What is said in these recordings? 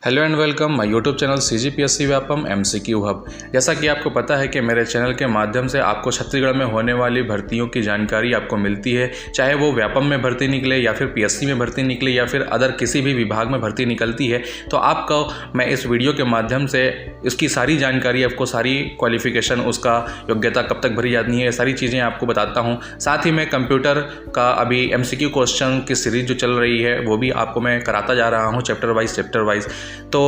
Hello and welcome my YouTube channel CGPSC Vyapam MCQ hub. जैसा कि आपको पता है कि मेरे चैनल के माध्यम से आपको छत्तीसगढ़ में होने वाली भर्तियों की जानकारी आपको मिलती है, चाहे वो व्यापम में भर्ती निकले या फिर PSC में भर्ती निकले या फिर अदर किसी भी विभाग में भर्ती निकलती है। तो आपको मैं इस वीडियो के माध्यम से इसकी सारी जानकारी, आपको सारी क्वालिफिकेशन, उसका योग्यता कब तक भरी जाती है, ये सारी चीज़ें आपको बताता हूँ। साथ ही मैं कंप्यूटर का अभी MCQ क्वेश्चन की सीरीज़ जो चल रही है वो भी आपको मैं कराता जा रहा हूँ चैप्टर वाइज। तो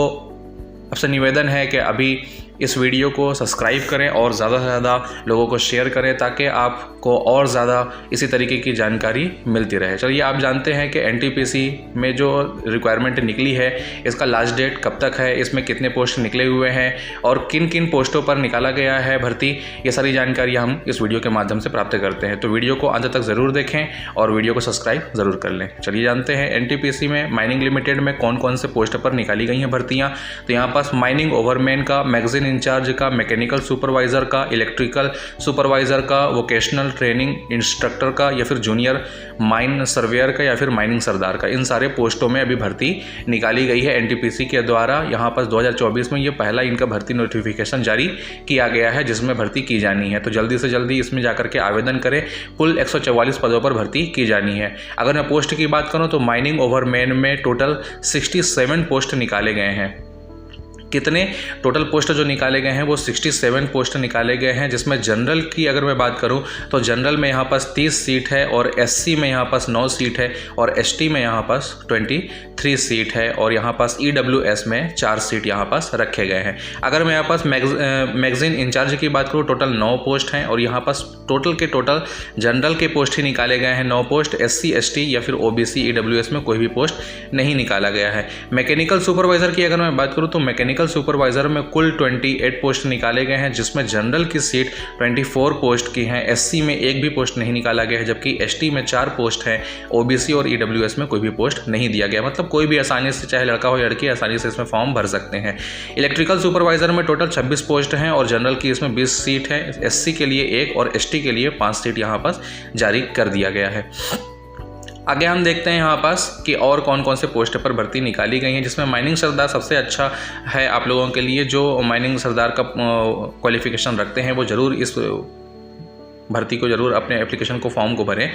आपसे निवेदन है कि अभी इस वीडियो को सब्सक्राइब करें और ज़्यादा से ज़्यादा लोगों को शेयर करें ताकि आपको और ज़्यादा इसी तरीके की जानकारी मिलती रहे। चलिए, आप जानते हैं कि NTPC में जो रिक्वायरमेंट निकली है इसका लास्ट डेट कब तक है, इसमें कितने पोस्ट निकले हुए हैं और किन किन पोस्टों पर निकाला गया है भर्ती, ये सारी जानकारी हम इस वीडियो के माध्यम से प्राप्त करते हैं। तो वीडियो को अंत तक ज़रूर देखें और वीडियो को सब्सक्राइब ज़रूर कर लें। चलिए जानते हैं NTPC में माइनिंग लिमिटेड में कौन कौन से पोस्ट पर निकाली गई हैं भर्तियाँ। तो यहाँ पास माइनिंग ओवरमैन का, मैगजीन इंचार्ज का, मैकेनिकल सुपरवाइज़र का, इलेक्ट्रिकल सुपरवाइज़र का, वोकेशनल ट्रेनिंग इंस्ट्रक्टर का या फिर जूनियर माइन सर्वेयर का या फिर माइनिंग सरदार का, इन सारे पोस्टों में अभी भर्ती निकाली गई है NTPC के द्वारा। यहाँ पास 2024 में ये पहला इनका भर्ती नोटिफिकेशन जारी किया गया है जिसमें भर्ती की जानी है। तो जल्दी से जल्दी इसमें जाकर के आवेदन करें। कुल 144 पदों पर भर्ती की जानी है। अगर मैं पोस्ट की बात करूँ तो माइनिंग ओवरमैन में टोटल 67 पोस्ट निकाले गए हैं। कितने टोटल पोस्ट जो निकाले गए हैं वो 67 पोस्ट निकाले गए हैं, जिसमें जनरल की अगर मैं बात करूं तो जनरल में यहाँ पास 30 सीट है और SC में यहाँ पास 9 सीट है और ST में यहाँ पास 23 सीट है और यहाँ पास EWS में 4 सीट यहाँ पास रखे गए हैं। अगर मैं यहाँ पास मैगजीन इंचार्ज की बात करूँ टोटल 9 पोस्ट हैं और यहाँ पास टोटल जनरल के पोस्ट ही निकाले गए हैं 9 पोस्ट। SC ST या फिर OBC EWS में कोई भी पोस्ट नहीं निकाला गया है। मैकेनिकल सुपरवाइज़र की अगर मैं बात करूँ तो मैकेनिकल सुपरवाइजर में कुल 28 पोस्ट निकाले गए हैं, जिसमें जनरल की सीट 24 पोस्ट की हैं। SC में एक भी पोस्ट नहीं निकाला गया है, जबकि ST में 4 पोस्ट हैं। OBC और EWS में कोई भी पोस्ट नहीं दिया गया। मतलब कोई भी आसानी से, चाहे लड़का हो या लड़की, आसानी से इसमें फॉर्म भर सकते हैं। इलेक्ट्रिकल सुपरवाइजर में टोटल 26 पोस्ट हैं और जनरल की इसमें 20 सीट है। SC के लिए 1 और ST के लिए 5 सीट यहाँ पास जारी कर दिया गया है। आगे हम देखते हैं यहाँ पास कि और कौन कौन से पोस्ट पर भर्ती निकाली गई हैं, जिसमें माइनिंग सरदार सबसे अच्छा है आप लोगों के लिए। जो माइनिंग सरदार का क्वालिफिकेशन रखते हैं वो ज़रूर इस भर्ती को जरूर अपने एप्लीकेशन को, फॉर्म को भरें।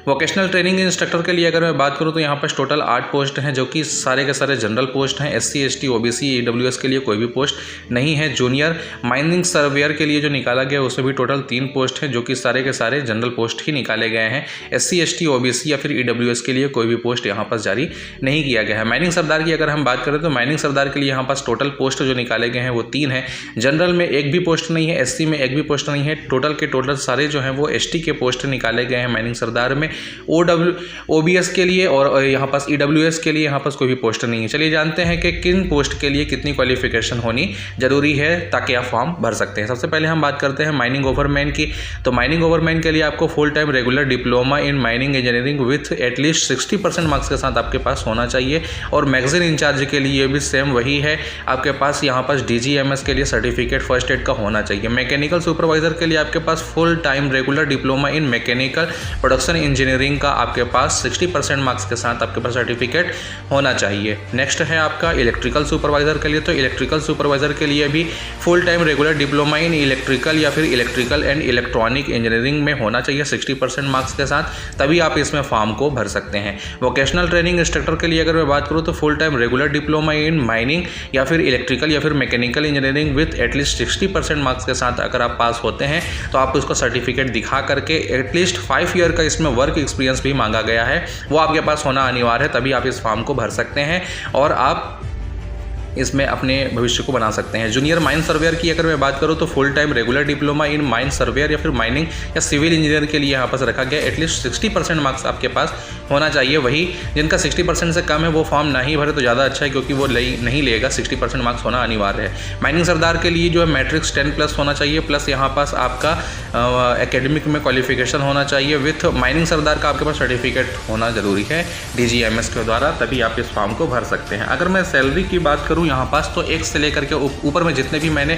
वोकेशनल ट्रेनिंग इंस्ट्रक्टर के लिए अगर मैं बात करूं तो यहाँ पर टोटल 8 पोस्ट हैं, जो कि सारे के सारे जनरल पोस्ट हैं। SC ST OBC EWS के लिए कोई भी पोस्ट नहीं है। जूनियर माइनिंग सर्वेयर के लिए जो निकाला गया उसमें भी टोटल 3 पोस्ट हैं, जो कि सारे के सारे जनरल पोस्ट ही निकाले गए हैं। SC ST OBC या फिर EWS के लिए कोई भी पोस्ट यहाँ पास जारी नहीं किया गया है। माइनिंग सरदार की अगर हम बात करें तो माइनिंग सरदार के लिए यहाँ पास टोटल पोस्ट जो निकाले गए हैं वो 3 हैं। जनरल में एक भी पोस्ट नहीं है, SC में एक भी पोस्ट नहीं है। टोटल के टोटल सारे जो हैं वो ST के पोस्ट निकाले गए हैं माइनिंग सरदार में। OBS के लिए और यहाँ पास EWS के लिए यहाँ पास कोई भी पोस्ट नहीं है। चलिए जानते हैं कि किन पोस्ट के लिए कितनी क्वालिफिकेशन होनी जरूरी है ताकि आप फॉर्म भर सकते हैं। सबसे पहले हम बात करते हैं माइनिंग ओवरमैन की। तो माइनिंग ओवरमैन के लिए आपको full time regular diploma in mining engineering with at least 60% marks के साथ आपके पास होना चाहिए। और मैगजीन इंचार्ज के लिए भी सेम वही है, आपके पास यहाँ पास DGMS के लिए सर्टिफिकेट फर्स्ट एड का होना चाहिए। मैकेनिकल सुपरवाइजर के लिए आपके पास full time regular diploma in mechanical production engineering का आपके पास 60% मार्क्स के साथ आपके पास सर्टिफिकेट होना चाहिए। नेक्स्ट है आपका इलेक्ट्रिकल सुपरवाइजर के लिए। तो इलेक्ट्रिकल सुपरवाइजर के लिए भी full time regular diploma in electrical या फिर इलेक्ट्रिकल एंड इलेक्ट्रॉनिक इंजीनियरिंग में होना चाहिए 60% मार्क्स के साथ, तभी आप इसमें फॉर्म को भर सकते हैं। वोकेशनल ट्रेनिंग इंस्ट्रक्टर के लिए अगर मैं बात करूँ तो full time regular diploma in mining या फिर इलेक्ट्रिकल या फिर mechanical engineering with at least 60% marks के साथ अगर आप पास होते हैं तो आप उसका सर्टिफिकेट दिखा करके एटलीस्ट 5 ईयर का इसमें वर्क एक्सपीरियंस भी मांगा गया है, वो आपके पास होना अनिवार्य है, तभी आप इस फॉर्म को भर सकते हैं और आप इसमें अपने भविष्य को बना सकते हैं। जूनियर माइन सर्वेयर की अगर मैं बात करूं तो full time regular diploma in mine surveyor या फिर माइनिंग या सिविल इंजीनियर के लिए यहाँ पास रखा गया एटलीस्ट 60% मार्क्स आपके पास होना चाहिए। वही जिनका 60% से कम है वो फॉर्म नहीं भरे तो ज़्यादा अच्छा है, क्योंकि वो नहीं लेगा। 60% मार्क्स होना अनिवार्य है। माइनिंग सरदार के लिए जो है मैट्रिक्स 10+ होना चाहिए, प्लस यहाँ पास आपका एकेडमिक में क्वालिफिकेशन होना चाहिए। विथ माइनिंग सरदार का आपके पास सर्टिफिकेट होना ज़रूरी है DGMS के द्वारा, तभी आप इस फॉर्म को भर सकते हैं। अगर मैं सैलरी की बात करूँ यहाँ पास तो 1 से लेकर के ऊपर में जितने भी मैंने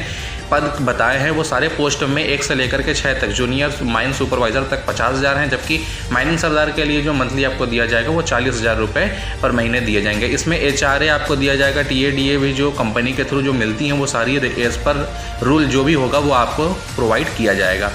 पद बताए हैं वो सारे पोस्ट में 1 से लेकर के 6 तक, जूनियर माइन सुपरवाइज़र तक 50,000 हैं, जबकि माइनिंग सरदार के लिए जो मंथली आपको दिया जाएगा वो 40,000 रुपये पर महीने दिए जाएंगे। इसमें HRA आपको दिया जाएगा, TADA भी जो कंपनी के थ्रू जो मिलती हैं वो सारी एज पर रूल जो भी होगा वो आपको प्रोवाइड किया जाएगा।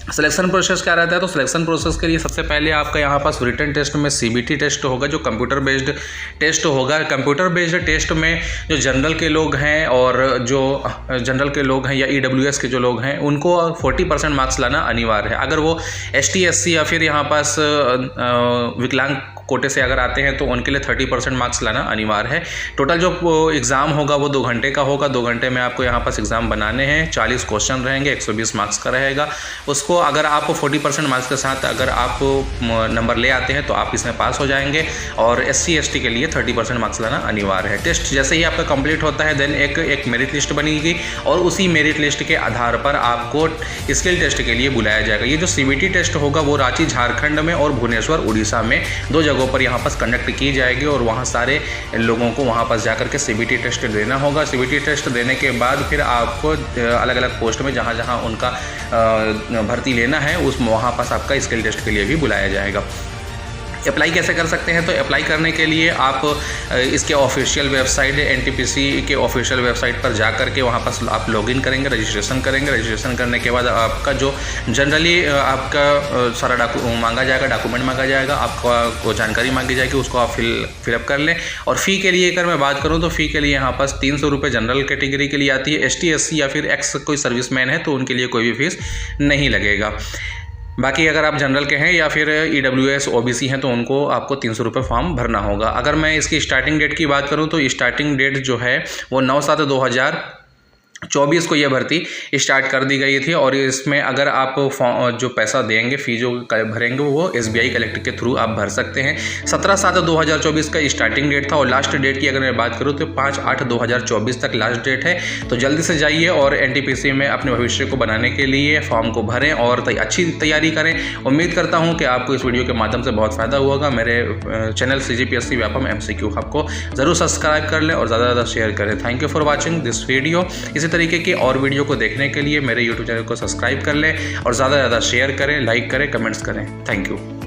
सिलेक्शन प्रोसेस क्या रहता है? तो सिलेक्शन प्रोसेस के लिए सबसे पहले आपका यहाँ पास रिटन टेस्ट में CBT टेस्ट होगा, जो कंप्यूटर बेस्ड टेस्ट होगा। कंप्यूटर बेस्ड टेस्ट में जो जनरल के लोग हैं और जो जनरल के लोग हैं या EWS के जो लोग हैं उनको 40% मार्क्स लाना अनिवार्य है। अगर वो ST SC या फिर यहाँ पास विकलांग कोटे से अगर आते हैं तो उनके लिए 30% मार्क्स लाना अनिवार्य है। टोटल जो एग्ज़ाम होगा वो 2 घंटे का होगा। 2 घंटे में आपको यहाँ पास एग्ज़ाम बनाने हैं। 40 क्वेश्चन रहेंगे, 120 मार्क्स का रहेगा। उसको अगर आप 40% मार्क्स के साथ अगर आप नंबर ले आते हैं तो आप इसमें पास हो जाएंगे, और SC ST के लिए 30% मार्क्स लाना अनिवार्य है। टेस्ट जैसे ही आपका कंप्लीट होता है देन एक मेरिट लिस्ट बनेगी, और उसी मेरिट लिस्ट के आधार पर आपको स्किल टेस्ट के लिए बुलाया जाएगा। ये जो CBT टेस्ट होगा वो रांची झारखंड में और भुवनेश्वर उड़ीसा में 2 जगहों पर यहाँ पास कंडक्ट की जाएगी, और वहाँ सारे लोगों को वहाँ पास जाकर के CBT टेस्ट देना होगा। CBT टेस्ट देने के बाद फिर आपको अलग अलग पोस्ट में जहाँ जहाँ उनका भर्ती लेना है उस वहाँ पास आपका स्किल टेस्ट के लिए भी बुलाया जाएगा। अप्लाई कैसे कर सकते हैं? तो अप्लाई करने के लिए आप इसके ऑफिशियल वेबसाइट NTPC के ऑफिशियल वेबसाइट पर जा कर के वहाँ पर आप लॉगिन करेंगे, रजिस्ट्रेशन करेंगे। रजिस्ट्रेशन करने के बाद आपका जो जनरली आपका सारा मांगा जाएगा, डॉक्यूमेंट मांगा जाएगा, आपका जानकारी मांगी जाएगी, उसको आप फिलअप कर लें। और फ़ी के लिए अगर मैं बात करूँ तो फ़ी के लिए यहाँ पास 300 रुपये जनरल कैटेगरी के लिए आती है। ST SC या फिर एक्स कोई सर्विसमैन है तो उनके लिए कोई भी फीस नहीं लगेगा। बाकी अगर आप जनरल के हैं या फिर EWS OBC हैं तो उनको आपको 300 रुपये फॉर्म भरना होगा। अगर मैं इसकी स्टार्टिंग डेट की बात करूं तो स्टार्टिंग डेट जो है वो 9/7/2024 को यह भर्ती स्टार्ट कर दी गई थी, और इसमें अगर आप जो पैसा देंगे, फ़ी जो भरेंगे वो SBI कलेक्टर के थ्रू आप भर सकते हैं। 17/7/2024 का स्टार्टिंग डेट था, और लास्ट डेट की अगर मैं बात करूँ तो 5/8/2024 तक लास्ट डेट है। तो जल्दी से जाइए और NTPC में अपने भविष्य को बनाने के लिए फॉर्म को भरें और अच्छी तैयारी करें। उम्मीद करता हूँ कि आपको इस वीडियो के माध्यम से बहुत फ़ायदा हुआ होगा। मेरे channel CGPSC Vyapam MCQ hub को ज़रूर सब्सक्राइब कर लें और ज़्यादा से ज़्यादा शेयर करें। Thank you for watching this video. इसी तरीके की और वीडियो को देखने के लिए मेरे YouTube चैनल को सब्सक्राइब कर लें और ज़्यादा से ज़्यादा शेयर करें, लाइक करें, कमेंट्स करें। Thank you.